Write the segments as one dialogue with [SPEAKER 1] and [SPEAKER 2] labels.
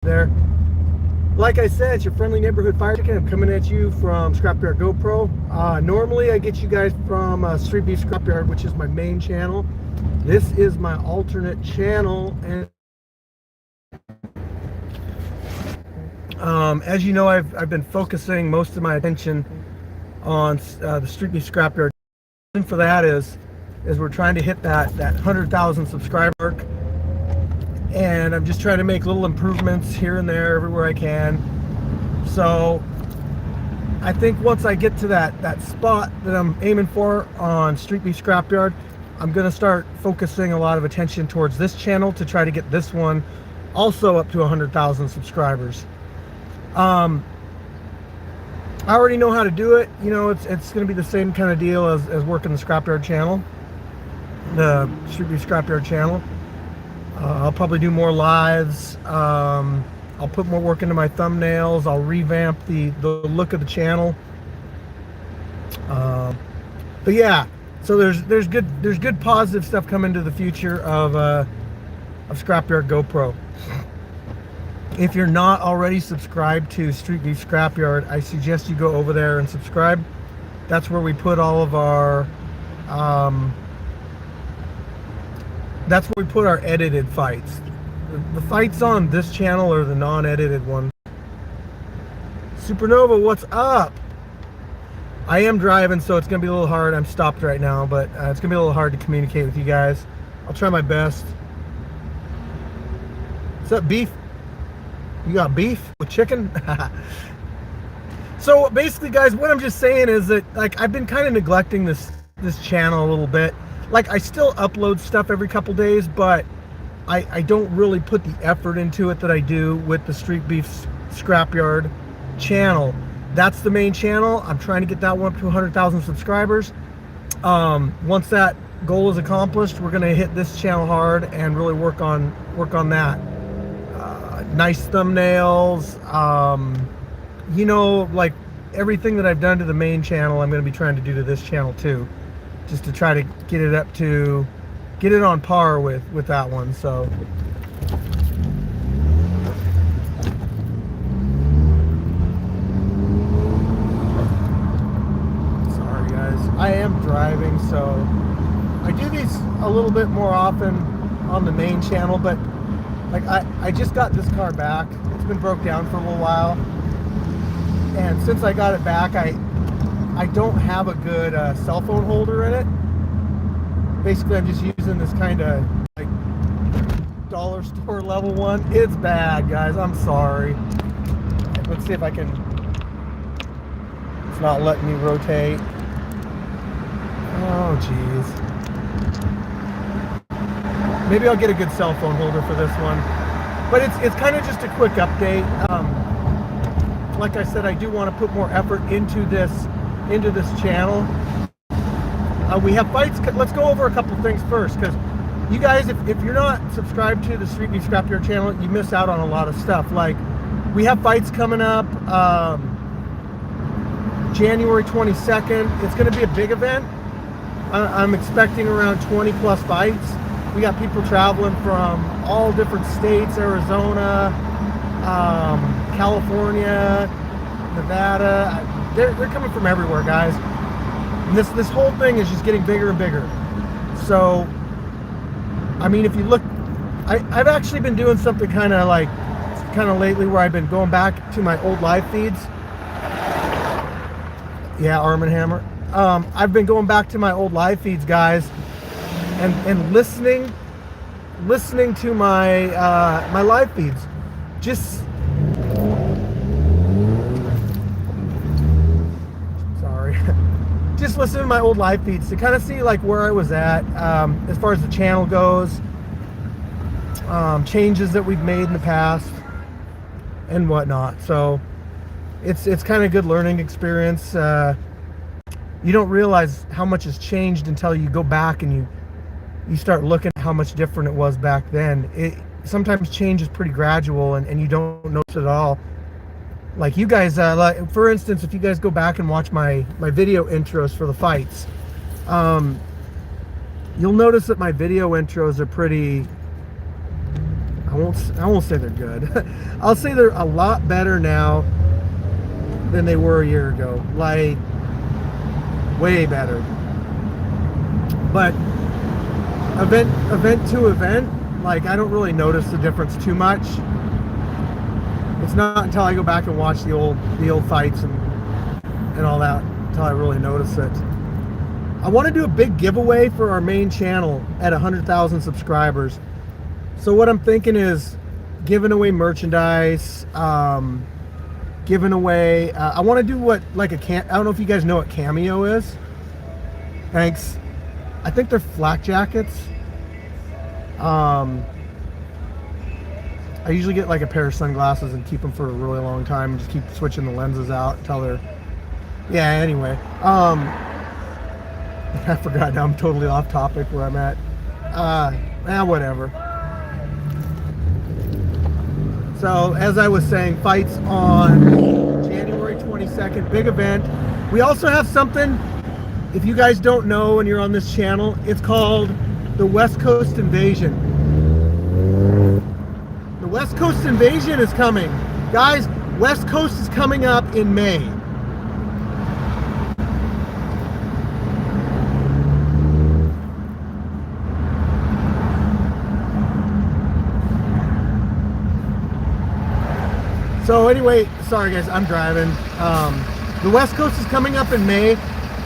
[SPEAKER 1] there. Like I said, it's your friendly neighborhood fire chicken. I'm coming at you from Scrapyard GoPro. Normally I get you guys from Streetbeefs Scrapyard, which is my main channel. This is my alternate channel, and as you know, I've been focusing most of my attention on the Streetbeefs Scrapyard. The reason for that is we're trying to hit that 100,000 subscriber mark, and I'm just trying to make little improvements here and there everywhere I can. So I think once I get to that spot that I'm aiming for on Streetbeefs Scrapyard, I'm gonna start focusing a lot of attention towards this channel to try to get this one also up to 100,000 subscribers. I already know how to do it. You know, it's going to be the same kind of deal as working the Scrapyard channel, the Streetbeefs Scrapyard channel. I'll probably do more lives. I'll put more work into my thumbnails. I'll revamp the look of the channel. But yeah, so there's good positive stuff coming to the future of Scrapyard GoPro. If you're not already subscribed to Streetbeefs Scrapyard, I suggest you go over there and subscribe. That's where we put all of our that's where we put our edited fights. The fights on this channel are the non-edited one. Supernova, what's up? I am driving, so it's gonna be a little hard. I'm stopped right now, but it's gonna be a little hard to communicate with you guys. I'll try my best. What's up, beef? You got beef with chicken? So basically, guys, what I'm just saying is that, like, I've been kind of neglecting this channel a little bit. Like, I still upload stuff every couple days, but I don't really put the effort into it that I do with the Streetbeefs Scrapyard channel. That's the main channel. I'm trying to get that one up to 100,000 subscribers. Once that goal is accomplished, we're gonna hit this channel hard and really work on that. Nice thumbnails, you know, like everything that I've done to the main channel, I'm going to be trying to do to this channel too, just to try to get it on par with that one. So sorry guys, I am driving, so I do these a little bit more often on the main channel, but like I just got this car back. It's been broke down for a little while, and since I got it back, I don't have a good cell phone holder in it. Basically, I'm just using this kind of like dollar store level one. It's bad, guys. I'm sorry. Let's see if I can. It's not letting me rotate. Oh, jeez. Maybe I'll get a good cell phone holder for this one, but it's kind of just a quick update. Like I said, I do want to put more effort into this channel. We have fights. Let's go over a couple things first, because you guys, if you're not subscribed to the Streetbeefs Scrapyard channel, you miss out on a lot of stuff. Like, we have fights coming up January 22nd. It's going to be a big event. I'm expecting around 20 plus fights. We got people traveling from all different states: Arizona, California, Nevada. They're coming from everywhere, guys. And this whole thing is just getting bigger and bigger. So, I mean, if you look, I've actually been doing something kind of lately, where I've been going back to my old live feeds. Yeah, Arm & Hammer. I've been going back to my old live feeds, guys, and listening to my my live feeds. Just sorry. Just listen to my old live feeds to kind of see like where I was at as far as the channel goes, changes that we've made in the past and whatnot. So it's kind of good learning experience. You don't realize how much has changed until you go back and you start looking at how much different it was back then. Sometimes change is pretty gradual, and you don't notice it at all. Like you guys, like for instance, if you guys go back and watch my video intros for the fights, you'll notice that my video intros are pretty I won't say they're good. I'll say they're a lot better now than they were a year ago. Like, way better. But event to event, like, I don't really notice the difference too much. It's not until I go back and watch the old fights and all that until I really notice it. I want to do a big giveaway for our main channel at 100,000 subscribers. So what I'm thinking is giving away merchandise, giving away, I want to do what, like I don't know if you guys know what Cameo is. Thanks. I think they're flak jackets. I usually get like a pair of sunglasses and keep them for a really long time and just keep switching the lenses out until they're, yeah, anyway. I forgot, now I'm totally off topic where I'm at. Whatever. So, as I was saying, fights on January 22nd, big event. We also have something, if you guys don't know and you're on this channel, it's called the West Coast Invasion. The West Coast Invasion is coming. Guys, West Coast is coming up in May. So anyway, sorry guys, I'm driving. The West Coast is coming up in May.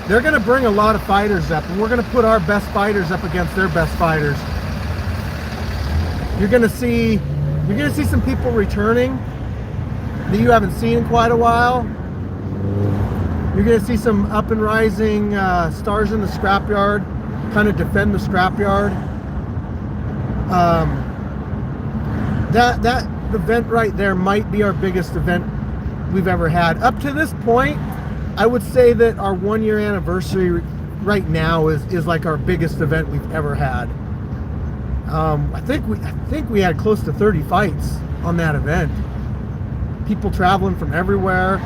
[SPEAKER 1] They're gonna bring a lot of fighters up, and we're gonna put our best fighters up against their best fighters. You're gonna see some people returning that you haven't seen in quite a while. You're gonna see some up and rising stars in the Scrapyard, kind of defend the Scrapyard. That event right there might be our biggest event we've ever had. Up to this point, I would say that our 1-year anniversary right now is like our biggest event we've ever had. I think we had close to 30 fights on that event. People traveling from everywhere.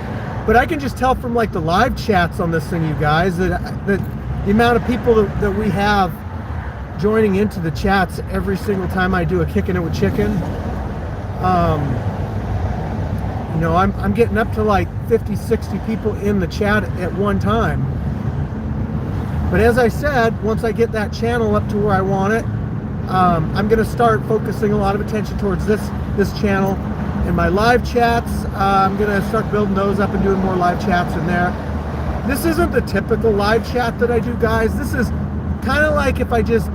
[SPEAKER 1] But I can just tell from like the live chats on this thing, you guys, that the amount of people that we have joining into the chats every single time I do a Kicking It with Chicken. You know, I'm getting up to like 50, 60 people in the chat at one time. But as I said, once I get that channel up to where I want it, I'm going to start focusing a lot of attention towards this channel and my live chats. I'm going to start building those up and doing more live chats in there. This isn't the typical live chat that I do, guys. This is kind of like if I just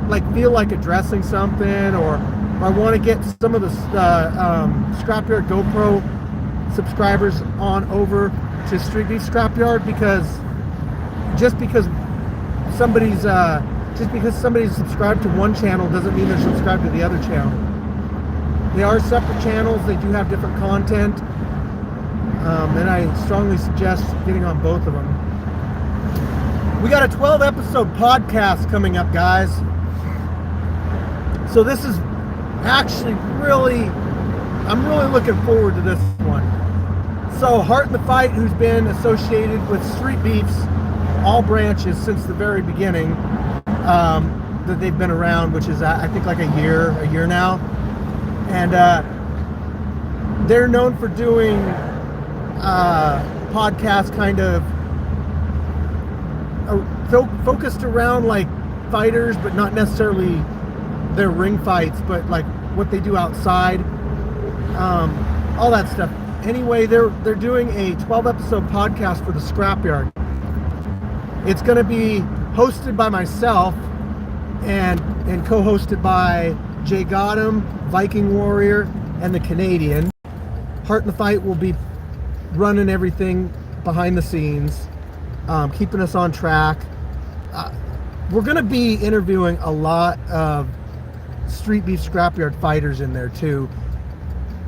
[SPEAKER 1] like feel like addressing something, or I want to get some of the Scrapyard GoPro subscribers on over to Streetbeefs Scrapyard, because just because somebody's subscribed to one channel doesn't mean they're subscribed to the other channel. They are separate channels. They do have different content, and I strongly suggest getting on both of them. We got a 12 episode podcast coming up, guys. So this is actually I'm really looking forward to this one. So Heart in the Fight, who's been associated with Streetbeefs, all branches since the very beginning, that they've been around, which is I think like a year now, and they're known for doing podcasts kind of focused around like fighters, but not necessarily their ring fights, but like what they do outside, all that stuff. Anyway, they're doing a 12 episode podcast for the Scrapyard. It's going to be hosted by myself and co-hosted by Jay Gotham, Viking Warrior, and the Canadian. Heart in the Fight will be running everything behind the scenes, keeping us on track. We're going to be interviewing a lot of Streetbeefs Scrapyard fighters in there too.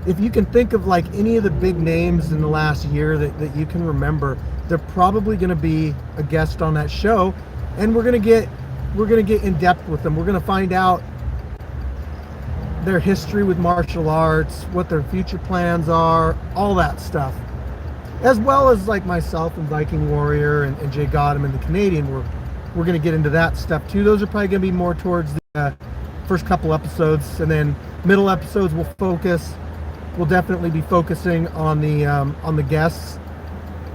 [SPEAKER 1] If you can think of like any of the big names in the last year that you can remember, they're probably going to be a guest on that show, and we're going to get in depth with them. We're going to find out their history with martial arts, what their future plans are, all that stuff, as well as like myself and Viking Warrior and Jay Gotham and the Canadian. We're going to get into that stuff too. Those are probably going to be more towards the first couple episodes, and then middle episodes we'll definitely be focusing on the guests,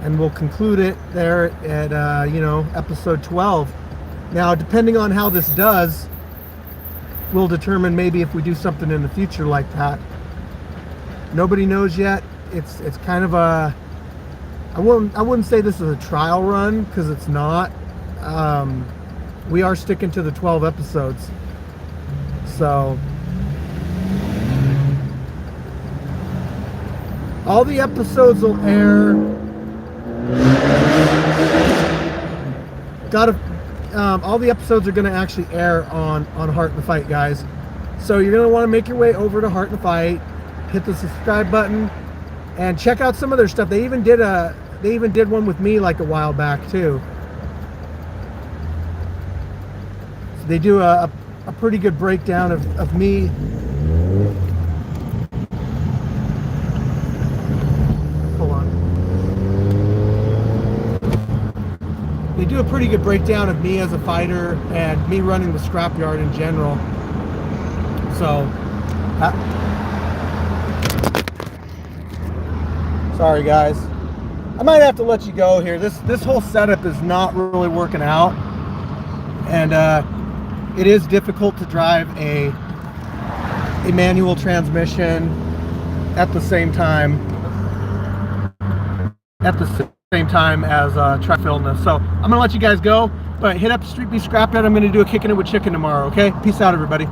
[SPEAKER 1] and we'll conclude it there at episode 12. Now, depending on how this does, we'll determine maybe if we do something in the future like that. Nobody knows yet. It's kind of a, I wouldn't say this is a trial run, because it's not. We are sticking to the 12 episodes. So all the episodes will air. All the episodes are going to actually air on Heart in the Fight, guys. So you're going to want to make your way over to Heart in the Fight, hit the subscribe button, and check out some of their stuff. They even did one with me like a while back too. So they do a pretty good breakdown of me. Hold on. They do a pretty good breakdown of me as a fighter and me running the scrapyard in general. So, sorry guys, I might have to let you go here. This whole setup is not really working out, and it is difficult to drive a manual transmission at the same time as try film this. So I'm gonna let you guys go, but hit up Streetbeefs Scrapyard. I'm gonna do a Kicking It with Chicken tomorrow. Okay, peace out everybody.